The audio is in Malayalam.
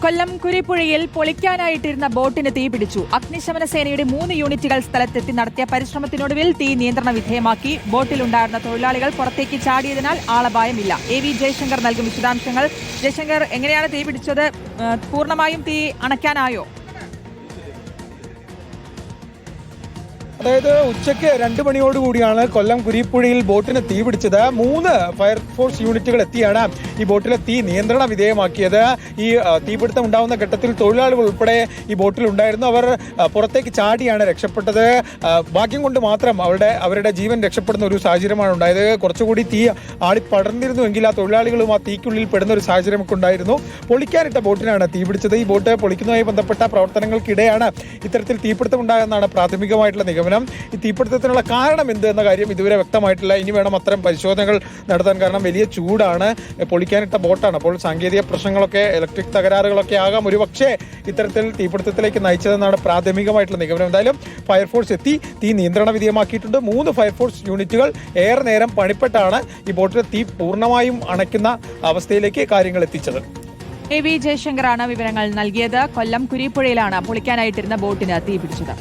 കൊല്ലം കുരിപ്പുഴയിൽ പൊളിക്കാനായിട്ടിരുന്ന ബോട്ടിന് തീപിടിച്ചു. അഗ്നിശമന സേനയുടെ 3 യൂണിറ്റുകൾ സ്ഥലത്തെത്തി നടത്തിയ പരിശ്രമത്തിനൊടുവിൽ തീ നിയന്ത്രണ വിധേയമാക്കി. ബോട്ടിലുണ്ടായിരുന്ന തൊഴിലാളികൾ പുറത്തേക്ക് ചാടിയതിനാൽ ആളപായമില്ല. AV ജയശങ്കർ നൽകും വിശദാംശങ്ങൾ. ജയശങ്കർ, എങ്ങനെയാണ് തീ പിടിച്ചത്? പൂർണ്ണമായും തീ അണയ്ക്കാനായോ? അതായത് ഉച്ചയ്ക്ക് 2 മണിയോടുകൂടിയാണ് കൊല്ലം കുരിപ്പുഴയിൽ ബോട്ടിന് തീ പിടിച്ചത്. 3 ഫയർഫോഴ്സ് യൂണിറ്റുകൾ എത്തിയാണ് ഈ ബോട്ടിലെ തീ നിയന്ത്രണ വിധേയമാക്കിയത്. ഈ തീപിടുത്തം ഉണ്ടാകുന്ന ഘട്ടത്തിൽ തൊഴിലാളികൾ ഉൾപ്പെടെ ഈ ബോട്ടിൽ ഉണ്ടായിരുന്നു. അവർ പുറത്തേക്ക് ചാടിയാണ് രക്ഷപ്പെട്ടത്. ഭാഗ്യം കൊണ്ട് മാത്രം അവരുടെ ജീവൻ രക്ഷപ്പെടുന്ന ഒരു സാഹചര്യമാണ് ഉണ്ടായത്. കുറച്ചുകൂടി തീ ആളിപ്പടർന്നിരുന്നുവെങ്കിൽ ആ തൊഴിലാളികളും ആ തീക്കുള്ളിൽ പെടുന്ന ഒരു സാഹചര്യമൊക്കെ ഉണ്ടായിരുന്നു. പൊളിക്കാനിട്ട ബോട്ടിനാണ് തീ പിടിച്ചത്. ഈ ബോട്ട് പൊളിക്കുന്നതുമായി ബന്ധപ്പെട്ട പ്രവർത്തനങ്ങൾക്കിടെയാണ് ഇത്തരത്തിൽ തീപിടുത്തം ഉണ്ടായെന്നാണ് പ്രാഥമികമായിട്ടുള്ള നിഗമനം. ഈ തീപിടുത്തത്തിനുള്ള കാരണം എന്ത് എന്ന കാര്യം ഇതുവരെ വ്യക്തമായിട്ടില്ല. ഇനി വേണം അത്തരം പരിശോധനകൾ നടത്താൻ. കാരണം വലിയ ചൂടാണ്, പൊളിക്കാനിട്ട ബോട്ടാണ്. അപ്പോൾ സാങ്കേതിക പ്രശ്നങ്ങളൊക്കെ, ഇലക്ട്രിക് തകരാറുകളൊക്കെ ആകാം ഒരുപക്ഷെ ഇത്തരത്തിൽ തീപിടുത്തത്തിലേക്ക് നയിച്ചതെന്നാണ് പ്രാഥമികമായിട്ടുള്ള നിഗമനം. എന്തായാലും ഫയർഫോഴ്സ് എത്തി തീ നിയന്ത്രണ വിധേയമാക്കിയിട്ടുണ്ട്. 3 ഫയർഫോഴ്സ് യൂണിറ്റുകൾ ഏറെ നേരം പണിപ്പെട്ടാണ് ഈ ബോട്ടിലെ തീ പൂർണ്ണമായും അണയ്ക്കുന്ന അവസ്ഥയിലേക്ക് കാര്യങ്ങൾ എത്തിച്ചത്. AV ജയശങ്കറാണ് വിവരങ്ങൾ നൽകിയത്. കൊല്ലം കുരിപ്പുഴയിലാണ് പൊളിക്കാനായിട്ടിരുന്ന ബോട്ടിന് തീ പിടിച്ചത്.